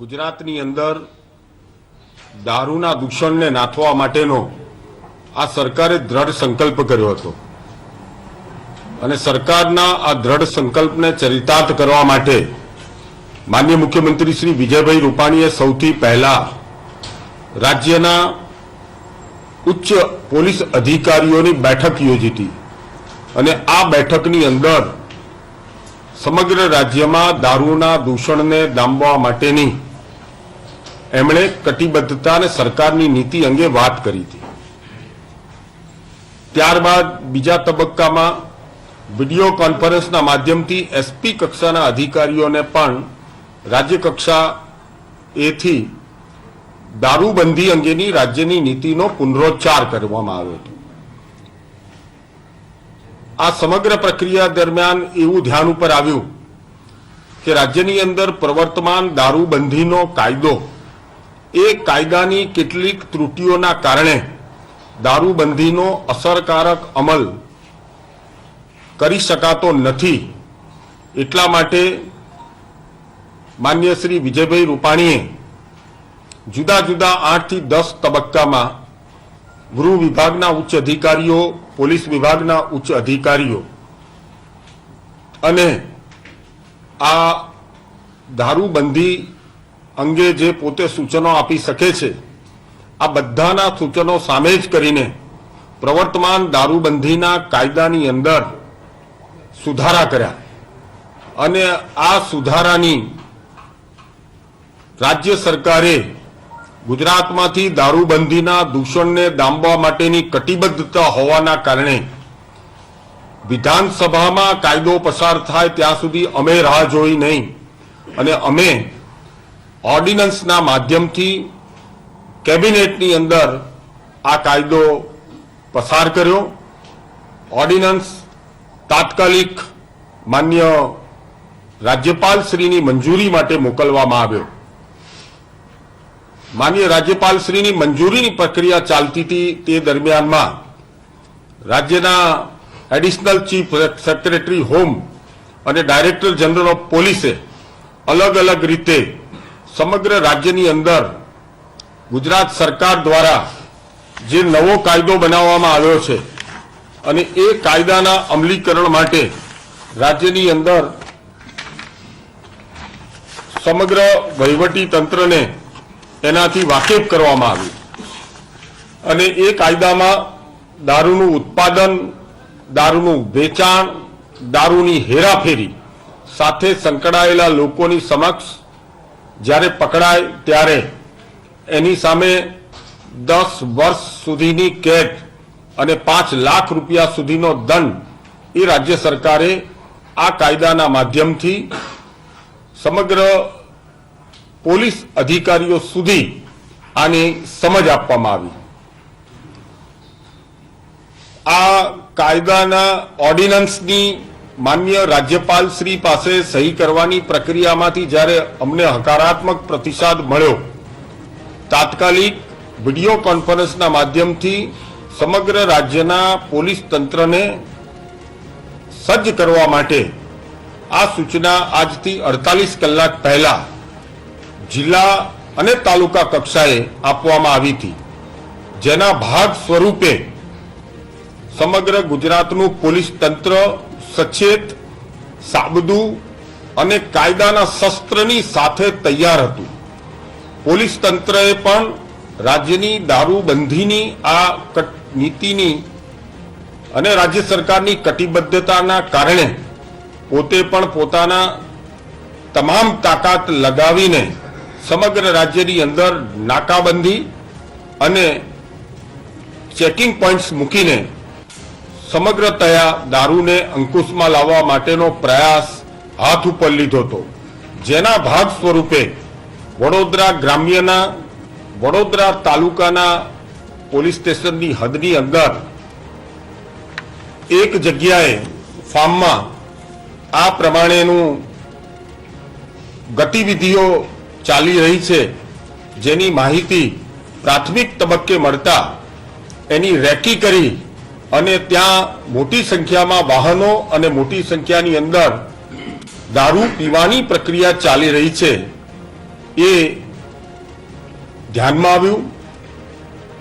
ગુજરાતની અંદર દારૂના દૂષણને નાથવા માટેનો આ સરકારે દ્રઢ સંકલ્પ કર્યો હતો અને સરકારના આ દ્રઢ સંકલ્પને ચરિતાર્થ કરવા માટે માનનીય મુખ્યમંત્રી શ્રી વિજયભાઈ રૂપાણીએ સૌથી પહેલા રાજ્યના ઉચ્ચ પોલીસ અધિકારીઓની બેઠક યોજી હતી અને આ બેઠકની અંદર સમગ્ર રાજ્યમાં દારૂના દૂષણને ડામવા માટેની એમણે કટિબદ્ધતા અને સરકારની નીતિ અંગે વાત કરી હતી। ત્યારબાદ બીજા તબક્કામાં વિડીયો કોન્ફરન્સના માધ્યમથી એસપી કક્ષાના અધિકારીઓને પણ રાજ્ય કક્ષાએથી દારૂબંધી અંગેની રાજ્યની નીતિનો પુનરોચ્ચાર કરવામાં આવ્યો હતો। આ સમગ્ર પ્રક્રિયા દરમિયાન એવું ધ્યાન ઉપર આવ્યું કે રાજ્યની અંદર પ્રવર્તમાન દારૂબંધીનો કાયદો એ કાયદાની કેટલીક ત્રુટિઓના કારણે દારૂબંધીનો અસરકારક અમલ કરી શકાતો નથી। એટલા માટે માનનીય શ્રી વિજયભાઈ રૂપાણીએ જુદા જુદા 8 થી 10 તબક્કામાં ગૃહ વિભાગના ઉચ્ચ અધિકારીઓ, પોલીસ વિભાગના ઉચ્ચ અધિકારીઓ અને આ દારૂબંધી અંગે જે પોતે સૂચનો આપી શકે છે આ બધાના સૂચનો સામે જ કરીને પ્રવર્તમાન દારૂબંધીના કાયદાની અંદર સુધારા કર્યા અને આ સુધારાની રાજ્ય સરકારે ગુજરાતમાંથી દારૂબંધીના દૂષણને ડામવા માટેની કટિબદ્ધતા હોવાના કારણે વિધાનસભામાં કાયદો પસાર થાય ત્યાં સુધી અમે રાહ જોઈ નહીં અને અમે ઓર્ડિનન્સના માધ્યમથી કેબિનેટની અંદર આ કાયદો પસાર કર્યો। ઓર્ડિનન્સ તાત્કાલિક માન્ય રાજ્યપાલ શ્રીની મંજૂરી માટે મોકલવામાં આવ્યો। માનનીય રાજ્યપાલ શ્રીની મંજૂરીની પ્રક્રિયા ચાલતી હતી તે દરમિયાનમાં રાજ્યના એડિશનલ ચીફ સેક્રેટરી હોમ અને ડાયરેક્ટર જનરલ ઓફ પોલીસે અલગ અલગ રીતે સમગ્ર રાજ્યની અંદર ગુજરાત સરકાર દ્વારા જે નવો કાયદો બનાવવામાં આવ્યો છે અને એ કાયદાના અમલીકરણ માટે રાજ્યની અંદર સમગ્ર વહીવટી તંત્રને એનાથી વાકેફ કરવામાં આવ્યું અને એ કાયદામાં દારૂનું ઉત્પાદન, દારૂનું વેચાણ, દારૂની હેરાફેરી સાથે સંકળાયેલા લોકોની સમક્ષ જ્યારે પકડાય ત્યારે એની સામે 10 વર્ષ સુધીની કેદ અને 5 લાખ રૂપિયા સુધીનો દંડ એ રાજ્ય સરકારે આ કાયદાના માધ્યમથી સમગ્ર પોલીસ અધિકારીઓ સુધી આની સમજ આપવામાં આવી। આ કાયદાના ઓર્ડિનન્સની માન્ય રાજ્યપાલ શ્રી પાસે સહી કરવાની પ્રક્રિયામાંથી જ્યારે અમને હકારાત્મક પ્રતિસાદ મળ્યો તાત્કાલિક વિડીયો કોન્ફરન્સના માધ્યમથી સમગ્ર રાજ્યના પોલીસ તંત્રને સજ્જ કરવા માટે આ સૂચના આજથી 48 કલાક પહેલા જિલ્લા અને તાલુકા કક્ષાએ આપવામાં આવી હતી, જેના ભાગ સ્વરૂપે સમગ્ર ગુજરાતનું પોલીસ તંત્ર સચેત, સાબદું અને કાયદાના શસ્ત્રની સાથે તૈયાર હતું। પોલીસ તંત્રએ પણ રાજ્યની દારૂબંધીની આ નીતિની અને રાજ્ય સરકારની કટિબદ્ધતાના કારણે પોતે પણ પોતાના તમામ તાકાત લગાવીને સમગ્ર રાજ્યની અંદર નાકાબંધી અને ચેકિંગ પોઈન્ટ્સ મૂકીને સમગ્રતયા દારૂને અંકુશમાં લાવવા માટેનો પ્રયાસ હાથ ઉપર લીધો હતો, જેના ભાગ સ્વરૂપે વડોદરા ગ્રામ્યના વડોદરા તાલુકાના પોલીસ સ્ટેશનની હદની અંદર એક જગ્યાએ ફાર્મમાં આ પ્રમાણેનું ગતિવિધિઓ ચાલી રહી છે, જેની માહિતી પ્રાથમિક તબક્કે મળતા એની રેકી કરી અને ત્યાં મોટી સંખ્યામાં વાહનો અને મોટી સંખ્યાની અંદર દારૂ પીવાની પ્રક્રિયા ચાલી રહી છે એ ધ્યાનમાં આવ્યું.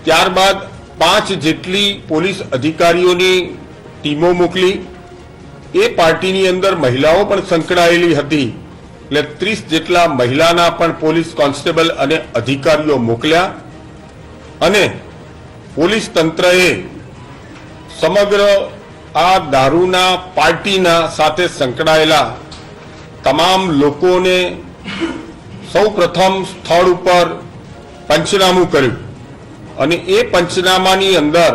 ત્યારબાદ 5 જેટલી પોલીસ અધિકારીઓની ટીમો મોકલી. એ પાર્ટીની અંદર મહિલાઓ પણ સંકળાયેલી હતી, એટલે 30 જેટલા મહિલાના પણ પોલીસ કોન્સ્ટેબલ અને અધિકારીઓ મોકલ્યા અને પોલીસ તંત્રએ સમગ્ર આ દારૂના પાર્ટીના સાથે સંકળાયેલા તમામ લોકોને સૌપ્રથમ સ્થળ ઉપર પંચનામું કર્યું અને એ પંચનામાની અંદર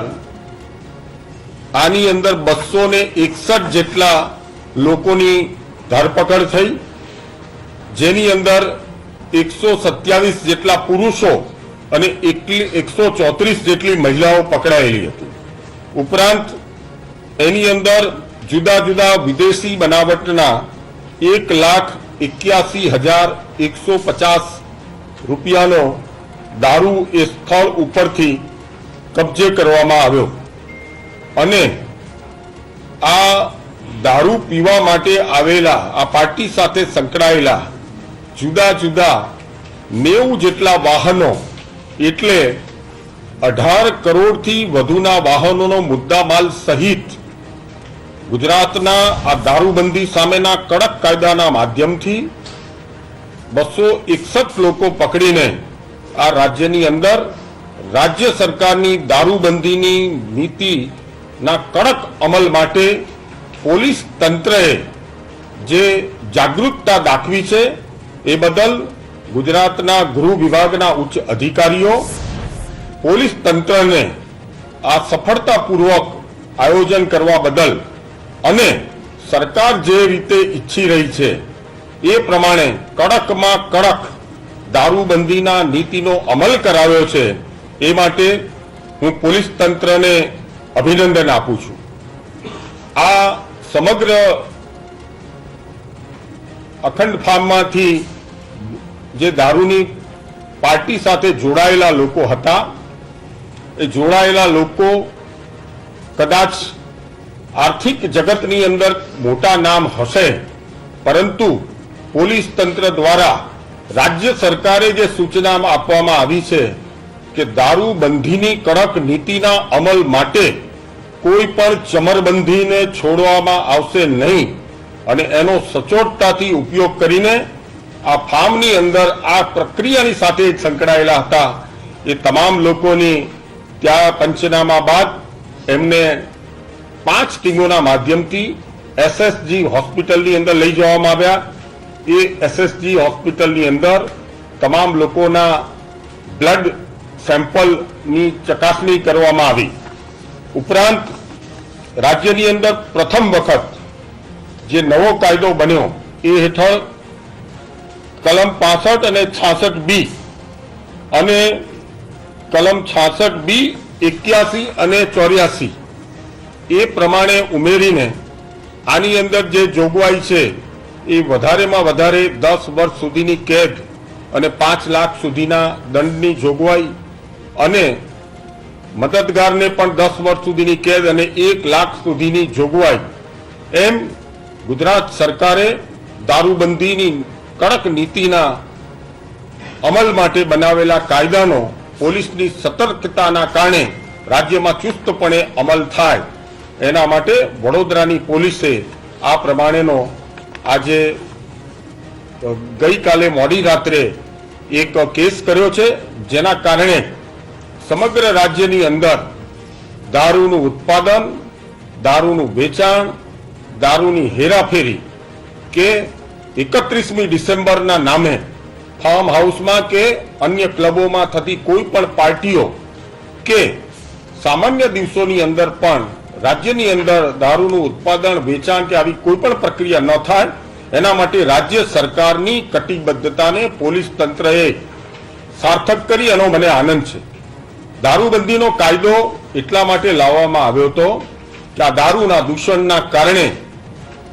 આની અંદર 261 જેટલા લોકોની ધરપકડ થઈ, જેની અંદર 127 જેટલા પુરુષો અને 134 જેટલી મહિલાઓ પકડાયેલી હતી. ઉપરાંત એની અંદર જુદા જુદા વિદેશી બનાવટના 1,81,150 રૂપિયાનો દારૂ એ સ્થળ ઉપરથી કબજે કરવામાં આવ્યો અને આ દારૂ પીવા માટે આવેલા આ પાર્ટી સાથે સંકળાયેલા જુદા જુદા 90 જેટલા વાહનો, એટલે 18 કરોડથી વધુના વાહનોનો મુદ્દામાલ સહિત ગુજરાતના આ દારૂબંધી સામેના કડક કાયદાના માધ્યમથી 261 લોકો પકડીને આ રાજ્યની અંદર રાજ્ય સરકારની દારૂબંધીની નીતિના કડક અમલ માટે પોલીસ તંત્રએ જે જાગૃતતા દાખવી છે એ બદલ ગુજરાતના ગૃહ વિભાગના ઉચ્ચ અધિકારીઓ પોલીસ તંત્રને આ સફળતાપૂર્વક આયોજન કરવા બદલ અને સરકાર જે રીતે ઈચ્છી રહી છે એ પ્રમાણે કડકમાં કડક દારૂબંધીના નીતિનો અમલ કરાવ્યો છે, એ માટે હું પોલીસ તંત્રને અભિનંદન આપું છું. આ સમગ્ર અખંડ ફાર્મમાંથી જે દારૂની પાર્ટી સાથે જોડાયેલા લોકો હતા, એ જોડાયેલા લોકો કદાચ આર્થિક જગતની અંદર મોટા નામ હશે, પરંતુ પોલીસ તંત્ર દ્વારા રાજ્ય સરકારે જે સૂચના આપવામાં આવી છે કે દારૂબંધીની કડક નીતિના અમલ માટે કોઈ પણ ચમરબંધીને છોડવામાં આવશે નહીં અને એનો સચોટતાથી ઉપયોગ કરીને આ ફાર્મની અંદર આ પ્રક્રિયાની સાથે સંકળાયેલા હતા એ તમામ લોકોની ત્યાં પંચનામા બાદ એમને 5 ટીમોના માધ્યમથી એસએસજી હોસ્પિટલની અંદર લઈ જવામાં આવ્યા. એ એસએસજી હોસ્પિટલની અંદર તમામ લોકોના બ્લડ સેમ્પલની ચકાસણી કરવામાં આવી. ઉપરાંત રાજ્યની અંદર પ્રથમ વખત જે નવો કાયદો બન્યો એ હેઠળ કલમ 65 અને 66B અને કલમ 66B, 81 અને 84 એ પ્રમાણે ઉમેરીને આની અંદર જે જોગવાઈ છે એ વધારેમાં વધારે 10 વર્ષ સુધીની કેદ અને 5 લાખ સુધીના દંડની જોગવાઈ અને મદદગારને પણ 10 વર્ષ સુધીની કેદ અને 1 લાખ સુધીની જોગવાઈ એમ ગુજરાત સરકારે દારૂબંધીની કડક નીતિના અમલ માટે બનાવેલા કાયદાનો પોલીસની સતર્કતાના કારણે રાજ્યમાં ચુસ્તપણે અમલ થાય એના માટે વડોદરાની પોલીસે આ પ્રમાણેનો આજે ગઈકાલે મોડી રાત્રે એક કેસ કર્યો છે, જેના કારણે સમગ્ર રાજ્યની અંદર દારૂનું ઉત્પાદન, દારૂનું વેચાણ, દારૂની હેરાફેરી કે 31મી ડિસેમ્બરના નામે ફાર્મ હાઉસમાં કે અન્ય ક્લબોમાં થતી કોઈ પણ પાર્ટીઓ કે સામાન્ય દિવસોની અંદર પણ રાજ્યની અંદર દારૂનું ઉત્પાદન, વેચાણ કે આવી કોઈ પણ પ્રક્રિયા ન થાય એના માટે રાજ્ય સરકારની કટિબદ્ધતાને પોલીસ તંત્રએ સાર્થક કરી એનો મને આનંદ છે. દારૂબંધીનો કાયદો એટલા માટે લાવવામાં આવ્યો હતો કે આ દારૂના દૂષણના કારણે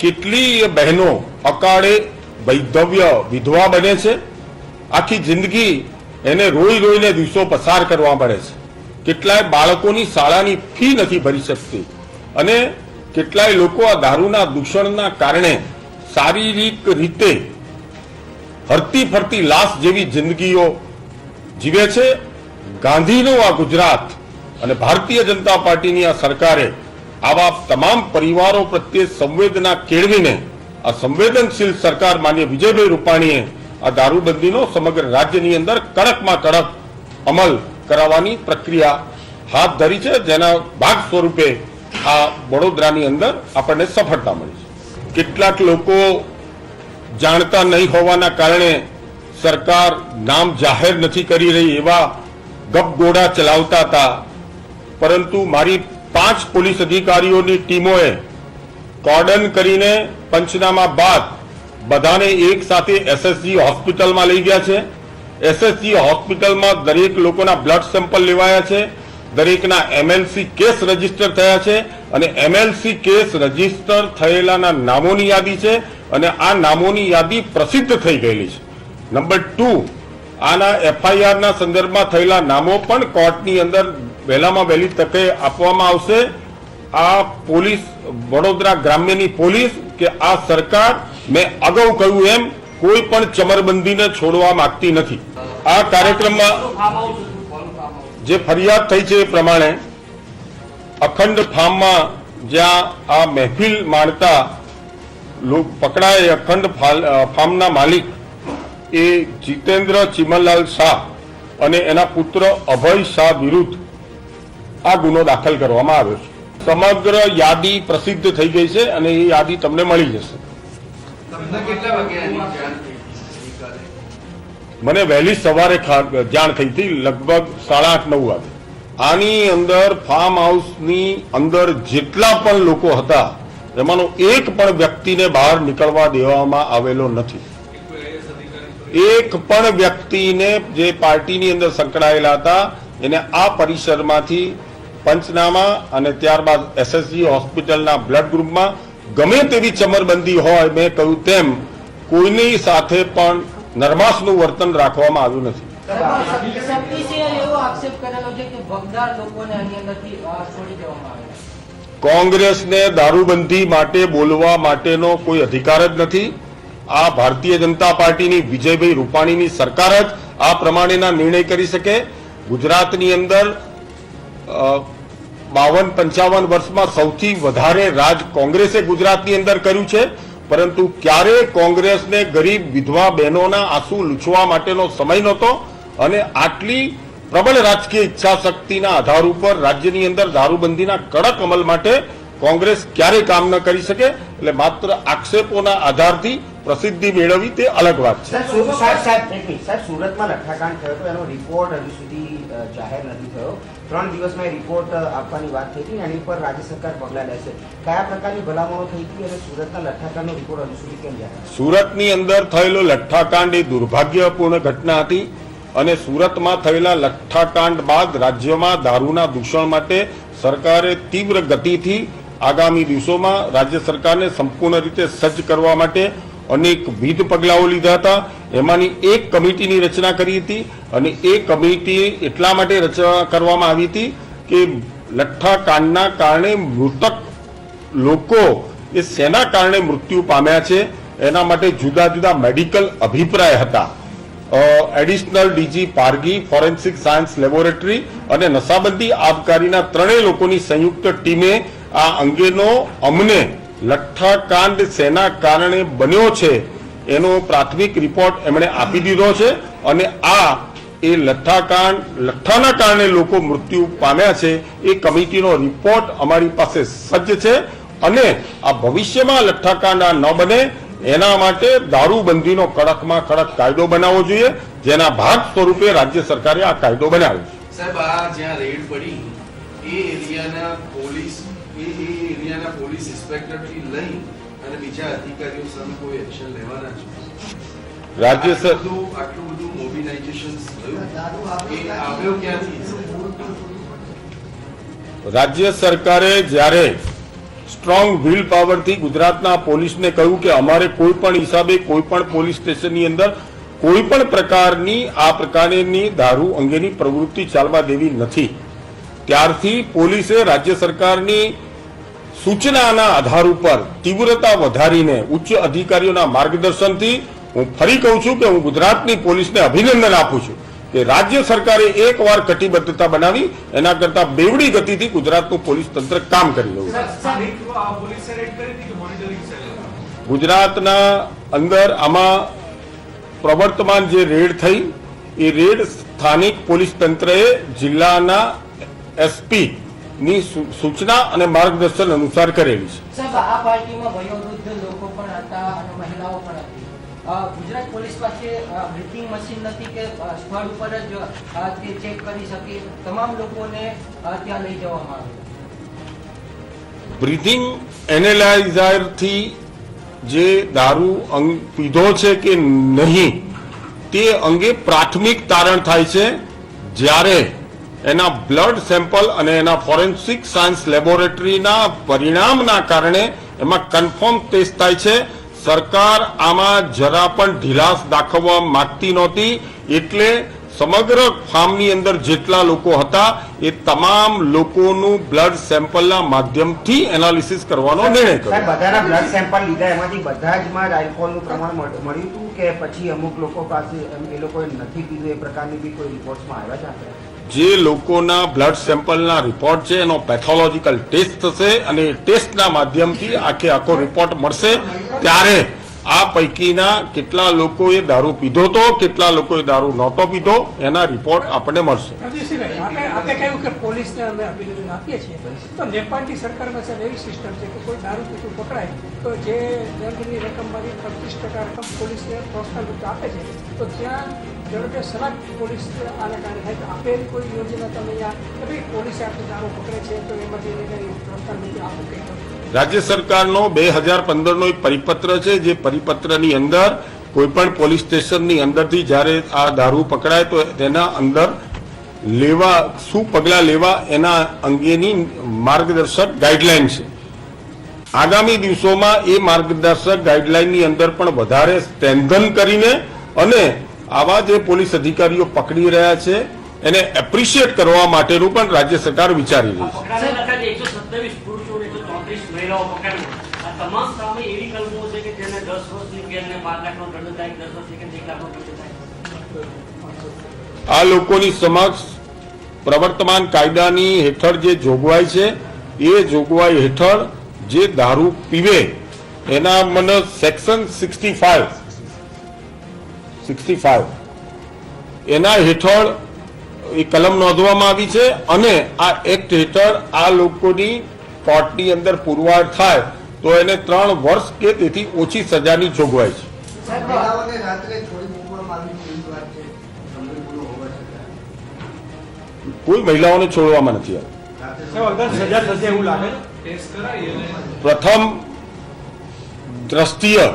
કેટલીય બહેનો અકાળે વૈધવ્ય વિધવા બને છે, આખી જિંદગી એને રોઈ રોઈને દિવસો પસાર કરવા પડે છે. કેટલાય બાળકોની શાળાની ફી નથી ભરી શકતી અને કેટલાય લોકો આ દારૂના દૂષણના કારણે શારીરિક રીતે હરતી ફરતી લાશ જેવી જિંદગીઓ જીવે છે. ગાંધીનું આ ગુજરાત અને ભારતીય જનતા પાર્ટીની આ સરકારે આવા તમામ પરિવારો પ્રત્યે સંવેદના કેળવીને આ સંવેદનશીલ સરકાર માન્ય વિજયભાઈ રૂપાણીએ આ દારૂબંધીનો સમગ્ર રાજ્યની અંદર કડકમાં કડક અમલ કરાવવાની પ્રક્રિયા હાથ ધરી છે, જેના ભાગ સ્વરૂપે આ વડોદરાની અંદર આપણને સફળતા મળી છે. કેટલાક લોકો જાણતા નહીં હોવાના કારણે સરકાર નામ જાહેર નથી કરી રહી એવા ગપગોળા ચલાવતા હતા, પરંતુ મારી 5 પોલીસ અધિકારીઓની ટીમોએ કોર્ડન કરીને પંચનામા બાદ બધાને એક સાથે એસએસજી હોસ્પિટલમાં લઈ ગયા છે. એસએસજી હોસ્પિટલમાં દરેક લોકોના બ્લડ સેમ્પલ લેવાયા છે, દરેકના એમએલસી કેસ રજીસ્ટર થયા છે અને એમએલસી કેસ રજીસ્ટર થયેલાના નામોની યાદી છે અને આ નામોની યાદી પ્રસિદ્ધ થઈ ગયેલી છે. નંબર 2, આના એફઆઈઆરના સંદર્ભમાં થયેલા નામો પણ કોર્ટની અંદર વહેલામાં વહેલી તકે આપવામાં આવશે. આ પોલીસ વડોદરા ગ્રામ્યની પોલીસ કે આ સરકાર મેં અગાઉ કહ્યું એમ કોઈ પણ ચમરબંધીને છોડવા માંગતી નથી. આ કાર્યક્રમમાં જે ફરિયાદ થઈ છે એ પ્રમાણે અખંડ ફાર્મમાં જ્યાં આ મહેફિલ માણતા પકડાય અખંડ ફાર્મના માલિક એ જીતેન્દ્ર ચિમનલાલ શાહ અને એના પુત્ર અભય શાહ વિરુદ્ધ આ ગુનો દાખલ કરવામાં આવ્યો છે. સમગ્ર યાદી પ્રસિદ્ધ થઈ ગઈ છે અને એ યાદી તમને મળી જશે. મને વહેલી સવારે જાણ થઈ હતી, લગભગ 8:30-9 વાગે. આની અંદર ફાર્મ હાઉસની અંદર જેટલા પણ લોકો હતા એમાંનો એક પણ વ્યક્તિને બહાર નીકળવા દેવામાં આવેલો નથી. એક પણ વ્યક્તિને જે પાર્ટીની અંદર સંકળાયેલા હતા એને આ પરિસરમાંથી પંચનામા અને ત્યારબાદ એસએસજી હોસ્પિટલના બ્લડ ગ્રુપમાં ગમે તેવી ચમરબંધી હોય, મેં કહ્યું તેમ કોઈની સાથે પણ નરમાશનું વર્તન રાખવામાં આવ્યું નથી. કોંગ્રેસને દારૂબંધી માટે બોલવા માટેનો કોઈ અધિકાર જ નથી. આ ભારતીય જનતા પાર્ટીની વિજયભાઈ રૂપાણીની સરકાર જ આ પ્રમાણેના નિર્ણય કરી શકે. ગુજરાતની અંદર 52-55 વર્ષમાં સૌથી વધારે રાજ કોંગ્રેસે ગુજરાતની અંદર કર્યું છે, પરંતુ ક્યારે કોંગ્રેસને ગરીબ વિધવા બહેનોના આંસુ લૂછવા માટેનો સમય નહોતો અને આટલી પ્રબળ રાજકીય ઈચ્છા શક્તિના આધાર ઉપર રાજ્યની અંદર દારૂબંધીના કડક અમલ માટે કોંગ્રેસ ક્યારેય કામ ન કરી શકે. એટલે માત્ર આક્ષેપોના આધારથી પ્રસિદ્ધિ મેળવવી તે અલગ વાત છે. સુરતમાં લઠ્ઠાકાંડ થયો હતો, એનો રિપોર્ટ હજુ સુધી જાહેર નથી થયો. 3 દિવસમાં એ રિપોર્ટ આપવાની વાત થઈ હતી, એની પર રાજ્ય સરકાર પગલાં લેશે. કયા પ્રકારની ભલામણો થઈ હતી અને સુરતના લઠ્ઠાકાંડનો રિપોર્ટ હજુ સુધી કેમ જાહેર? સુરતની અંદર થયેલો લઠ્ઠાકાંડ એ દુર્ભાગ્યપૂર્ણ ઘટના હતી અને સુરતમાં થયેલા લઠ્ઠાકાંડ બાદ રાજ્યમાં દારૂના દૂષણ માટે સરકારે તીવ્ર ગતિથી આગામી દિવસોમાં રાજ્ય સરકારને સંપૂર્ણ રીતે સજ્જ કરવા માટે અનેકવિધ પગલાઓ લીધા હતા. એમાંની એક કમિટીની રચના કરી હતી અને એ કમિટી એટલા માટે રચના કરવામાં આવી હતી કે લઠ્ઠાકાંડના કારણે મૃતક લોકો એ શેના કારણે મૃત્યુ પામ્યા છે એના માટે જુદા જુદા મેડિકલ અભિપ્રાય હતા. Additional DG Pargi, forensic science laboratory અને નશાબંધી આબકારીના 3 લોકોની સંયુક્ત ટીમે આ અંગેનો અમને લઠ્ઠાકાંડ શેના કારણે બન્યો છે એનો પ્રાથમિક રિપોર્ટ એમણે આપી દીધો છે અને આ એ લઠ્ઠાના કારણે લોકો મૃત્યુ પામ્યા છે એ કમિટીનો રિપોર્ટ અમારી પાસે સજ્જ છે અને આ ભવિષ્યમાં લઠ્ઠાકાંડ ન બને એના માટે દારૂબંધીનો કડકમાં કડક કાયદો બનાવવો જોઈએ, જેના ભાગ સ્વરૂપે રાજ્ય સરકારે આ કાયદો બનાવ્યો. સાહેબ, આ જ્યાં રેડ પડી એ એરિયાના પોલીસ ઇન્સ્પેક્ટરથી લઈ અને બીજા અધિકારીઓ સામે કોઈ એક્શન લેવાના છે? રાજ્ય આટલું બધું મોબિલાઇઝેશન થયું એ આવ્યો ક્યાંથી? રાજ્ય સરકારે જ્યારે સ્ટ્રોંગ વ્હીલ પાવરથી ગુજરાતના પોલીસને કહ્યું કે અમારે કોઈ પણ હિસાબે કોઈ પણ પોલીસ સ્ટેશનની અંદર કોઈ પણ પ્રકારની આ પ્રકારની દારૂ અંગેની પ્રવૃત્તિ ચાલવા દેવી નથી, ત્યારથી પોલીસે રાજ્ય સરકારની સૂચનાના આધાર ઉપર તીવ્રતા વધારીને ઉચ્ચ અધિકારીઓના માર્ગદર્શનથી હું ફરી કહું છું કે હું ગુજરાતની પોલીસને અભિનંદન આપું છું કે રાજ્ય સરકારે એકવાર કટિબદ્ધતા બનાવી એના કરતા બેવડી ગતિથી ગુજરાતનું પોલીસ તંત્ર કામ કરી રહ્યું છે. ગુજરાતના અંદર આમાં પ્રવર્તમાન જે રેડ થઈ એ રેડ સ્થાનિક પોલીસ તંત્રએ જિલ્લાના એસપી ની સૂચના અને માર્ગદર્શન અનુસાર કરેલી છે. સાહેબ, આ પાર્ટીમાં વયોવૃદ્ધ લોકો પણ હતા અને મહિલાઓ પણ હતી. ગુજરાત પોલીસ પાસે બ્રીથિંગ મશીન નથી કે સ્થળ ઉપર જ તે ચેક કરી શકે. તમામ લોકોને ત્યાં લઈ જવામાં આવે. બ્રીથિંગ એનાલાઇઝરથી જે દારૂ પીધો છે કે નહીં તે અંગે પ્રાથમિક તારણ થાય છે જ્યારે એના બ્લડ સેમ્પલ અને એના ફોરેન્સિક સાયન્સ લેબોરેટરીના પરિણામના કારણે એમાં કન્ફર્મ ટેસ્ટ થાય છે. સરકાર આમાં જરા પણ ઢીલાસ દાખવવા માંગતી નહોતી, એટલે સમગ્ર ફાર્મની અંદર જેટલા લોકો હતા એ તમામ લોકોનું બ્લડ સેમ્પલના માધ્યમથી એનાલિસિસ કરવાનો નિર્ણય કર્યો. સાહેબ, બધાના બ્લડ સેમ્પલ લીધા, એમાંથી બધા જ માં આલ્કોહોલનું પ્રમાણ મળ્યું હતું કે પછી અમુક લોકો પાસે એ લોકોએ નથી પીધું એ પ્રકારની બી કોઈ રિપોર્ટ્સમાં આવ્યા છે? જે લોકોના બ્લડ સેમ્પલના રિપોર્ટ છે એનો પેથોલોજીકલ ટેસ્ટ થશે અને એ ટેસ્ટના માધ્યમથી આખો રિપોર્ટ મળશે ત્યારે આ પૈકીના કેટલા લોકોએ દારૂ પીધો તો, કેટલા લોકોએ દારૂ નહોતો પીધો એના રિપોર્ટ આપણને મળશે. આપણે કહ્યું કે પોલીસને અમે અભિનંદન આપીએ છીએ, તો નેપાળની સરકારમાં સાહેબ એવી સિસ્ટમ છે કે કોઈ દારૂ પીતું પકડાય તો જે દંડની રકમમાંથી 25% રકમ પોલીસને પ્રોત્સાહન રૂપે આપે છે, તો ત્યાં ઝડપે સલાહ પોલીસ આના કારણે થાય. તો આપેલી કોઈ યોજના તમે અહીંયા કે ભાઈ પોલીસે આપણે દારૂ પકડે છે તો એમાંથી એને કંઈ પ્રોત્સાહન રૂપે આપવું કંઈ રાજ્ય સરકારનો 2015નો એક પરિપત્ર છે, જે પરિપત્રની અંદર કોઈ પણ પોલીસ સ્ટેશનની અંદરથી જ્યારે આ દારૂ પકડાય તો તેના અંદર શું પગલાં લેવા એના અંગેની માર્ગદર્શક ગાઈડલાઈન છે. આગામી દિવસોમાં એ માર્ગદર્શક ગાઈડલાઈનની અંદર પણ વધારે સ્ટ્રેન્થન કરીને અને આવા જે પોલીસ અધિકારીઓ પકડી રહ્યા છે એને એપ્રિશિએટ કરવા માટેનું પણ રાજ્ય સરકાર વિચારી રહી છે. મહિલાઓ પકડાય આ તમામ સામે એવી કલમો છે કે જેને 10 વર્ષની કેદને 12 લાખનો દંડ થાય, 10 વર્ષની કે 1 લાખનો દંડ થાય. આ લોકોની સમક્ષ પ્રવર્તમાન કાયદાની હેઠળ જે જોગવાઈ છે એ જોગવાઈ હેઠળ જે દારૂ પીવે એના મને સેક્શન 65 એના હેઠળ એ કલમ નોંધવામાં આવી છે અને આ એક્ટ હેઠળ આ લોકોની કોર્ટની અંદર પુરવાર થાય તો એને 3 વર્ષ કે તેથી ઓછી સજાની જોગવાઈ છે. કોઈ મહિલાઓને છોડવામાં નથી આવી. પ્રથમ દ્રષ્ટિએ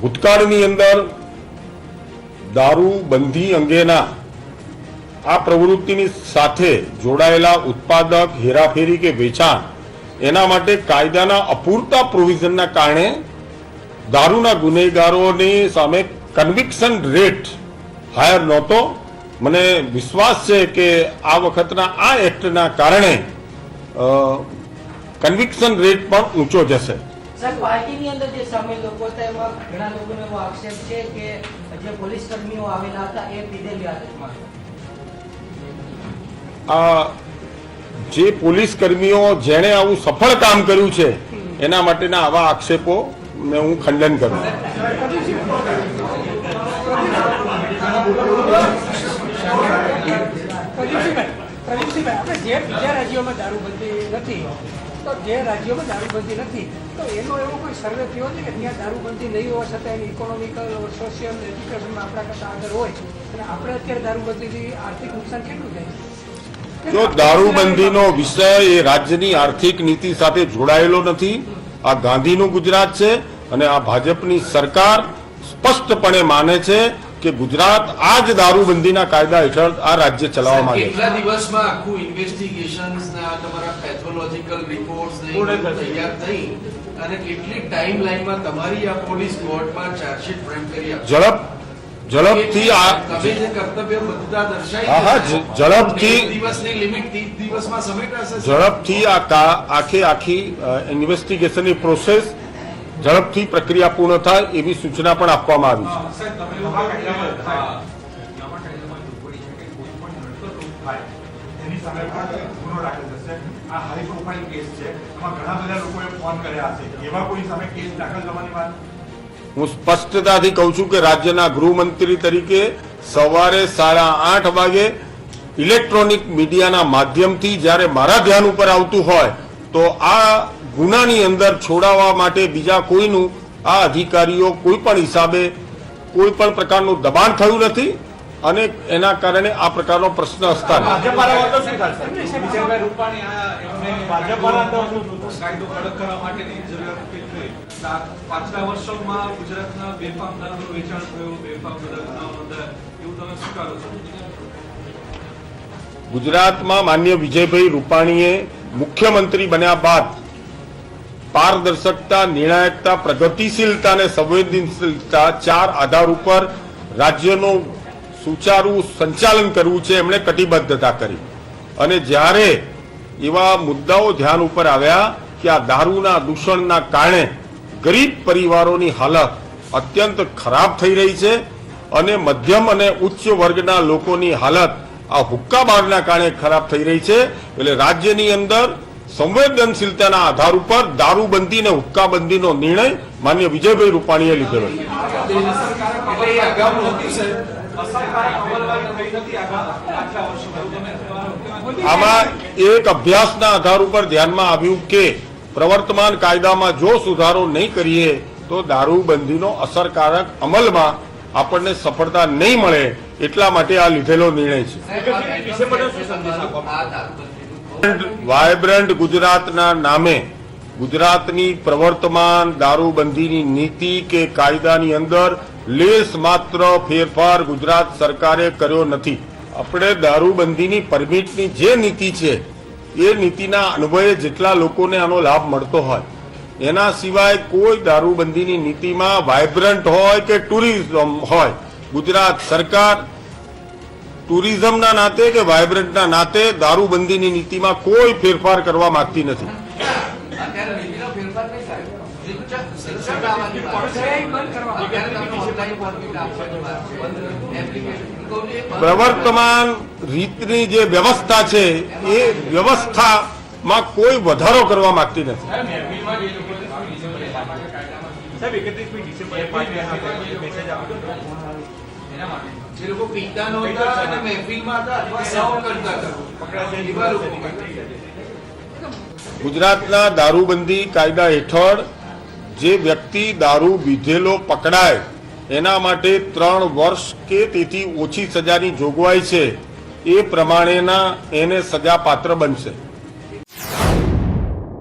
ભૂતકાળની અંદર દારૂ બંધી અંગેના આ પ્રવૃત્તિની સાથે જોડાયેલા ઉત્પાદક, હેરાફેરી કે વેચાણ એના માટે કાયદાના અપૂરતા પ્રોવિઝનના કારણે દારૂના ગુનેગારોની સામે કન્વિક્શન રેટ હાયર નહોતો. મને વિશ્વાસ છે કે આ વખતના આ એક્ટના કારણે કન્વિક્શન રેટ પણ ઊંચો જશે. સાહેબ, પાર્ટીની અંદર જે સામેલ લોકો હતા એમાં ઘણા લોકોનો એવો આક્ષેપ છે કે જે પોલીસ કર્મીઓ આવેલા હતા એ પીધેલી હાલતમાં. આ જે પોલીસ કર્મીઓ જેણે આવું સફળ કામ કર્યું છે એના માટેના આવા આક્ષેપો ને હું ખંડન કરું. આપણે જે બીજા રાજ્યોમાં દારૂબંધી નથી તો જે રાજ્યોમાં દારૂબંધી નથી તો એનો એવો કોઈ સર્વે થયો છે કે ત્યાં દારૂબંધી નહીં હોવા છતાં એની ઇકોનોમિકલ સોશિયલ એજ્યુકેશનમાં આપણા કરતાં આગળ હોય અને આપણે અત્યારે દારૂબંધીથી આર્થિક નુકસાન કેટલું થાય? જો દારૂબંધીનો વિષય એ રાજ્યની આર્થિક નીતિ સાથે જોડાયેલો નથી. આ ગાંધીનું ગુજરાત છે અને આ ભાજપની સરકાર સ્પષ્ટપણે માને છે કે ગુજરાત આ જ દારૂબંધીના કાયદા હેઠળ આ રાજ્ય ચલાવવા માંગે છે. કેટલા દિવસમાં આખું ઇન્વેસ્ટિગેશન્સ ને આ તમારા પેથોલોજીકલ રિપોર્ટ્સ ને તૈયાર થઈ અને કેટલી ટાઈમ લાઈનમાં તમારી આ પોલીસ કોર્ટમાં ચાર્જશીટ ફ્રેમ કરી આપશે? ઝડપથી આ તમે જે કર્તવ્ય બદ્ધતા દર્શાવી ઝડપથી દિવસની લિમિટ 30 દિવસમાં સમેટાશે. ઝડપથી આખી ઇન્વેસ્ટિગેશનની પ્રોસેસ ઝડપથી પ્રક્રિયા પૂર્ણ થાય એવી સૂચના પણ આપવામાં આવી છે. સાહેબ, તમે એવું કહો કે નવા કાયદામાં જોગવાઈ છે કે કોઈ પણ નડતર રૂપ થાય એની સામે પણ ગુનો દાખલ થશે. આ હાઈ પ્રોફાઇલ કેસ છે, એમાં ઘણા બધા લોકોએ ફોન કર્યા હશે. એવા કોઈ સામે કેસ દાખલ થવાની વાત? હું સ્પષ્ટતાથી કહું છું કે રાજ્યના ગૃહમંત્રી તરીકે સવારે 8:30 વાગે ઇલેક્ટ્રોનિક મીડિયાના માધ્યમથી જ્યારે મારા ધ્યાન ઉપર આવતું હોય તો આ ગુનાની અંદર છોડાવવા માટે બીજા કોઈનું આ અધિકારીઓ કોઈ પણ હિસાબે કોઈ પણ પ્રકારનું દબાણ થયું નથી અને એના કારણે આ પ્રકારનો પ્રશ્ન હસ્તા નથી. વિજયભાઈ રૂપાણી કાયદો કડક કરવા માટેની જરૂરિયાત ઉભી થઈ. પાછલા વર્ષોમાં ગુજરાતના બેફામ દારૂનું વેચાણ થયું, બેફામ બધા ગુનાઓ નોંધાયા, એવું તમે સ્વીકારો છો? ગુજરાતમાં માન્ય વિજયભાઈ રૂપાણીએ મુખ્યમંત્રી બન્યા બાદ પારદર્શકતા, નિર્ણાયકતા, પ્રગતિશીલતા અને સંવેદનશીલતા 4 આધાર ઉપર રાજ્યનું સુચારું સંચાલન કરવું છે એમણે કટિબદ્ધતા કરી. અને જ્યારે એવા મુદ્દાઓ ધ્યાન ઉપર આવ્યા કે આ દારૂના દૂષણના કારણે ગરીબ પરિવારોની હાલત અત્યંત ખરાબ થઈ રહી છે અને મધ્યમ અને ઉચ્ચ વર્ગના લોકોની હાલત આ હુક્કાબારના કારણે ખરાબ થઈ રહી છે, એટલે રાજ્યની અંદર સંવેદનશીલતાના આધાર ઉપર દારૂબંધી અને હુક્કાબંધીનો નિર્ણય માન્ય વિજયભાઈ રૂપાણીએ લીધેલો છે. આમાં એક અભ્યાસના આધાર ઉપર ધ્યાનમાં આવ્યું કે પ્રવર્તમાન કાયદામાં જો સુધારો નહીં કરીએ તો દારૂબંધીનો અસરકારક અમલમાં આપણને સફળતા નહીં મળે, એટલા માટે આ લીધેલો નિર્ણય છે. વાયબ્રન્ટ ગુજરાતના નામે ગુજરાતની પ્રવર્તમાન દારૂબંધીની નીતિ કે કાયદાની અંદર લેસ માત્ર ફેરફાર ગુજરાત સરકારે કર્યો નથી. આપણે દારૂબંધીની પરમિટની જે નીતિ છે એ નીતિના અન્વયે જેટલા લોકોને આનો લાભ મળતો હોય એના સિવાય કોઈ દારૂબંધીની નીતિમાં વાયબ્રન્ટ હોય કે ટુરિઝમ હોય, ગુજરાત સરકાર ટુરિઝમના નાતે કે વાયબ્રન્ટના નાતે દારૂબંધીની નીતિમાં કોઈ ફેરફાર કરવા માંગતી નથી. અત્યારે નીતિનો ફેરફાર નહીં થાય. શિક્ષણ આવવાની વાત છે. અત્યારે તમે ઓનલાઈન પરમિટ આપવાની વાત છે. એપ્લિકેશન પ્રવર્તમાન રીતની જે વ્યવસ્થા છે એ વ્યવસ્થામાં કોઈ વધારો કરવા માંગતી નથી. જે લોકો પીતા નહોતા અને મહેફિલમાં હતા અથવા સર્વ કરતા હતા એવા લોકો માટે. ગુજરાતના દારૂબંધી કાયદા હેઠળ જે વ્યક્તિ દારૂ પીધેલો પકડાય એના માટે 3 વર્ષ કે તેથી ઓછી સજાની જોગવાઈ છે, એ પ્રમાણેના એને સજા પાત્ર બનશે.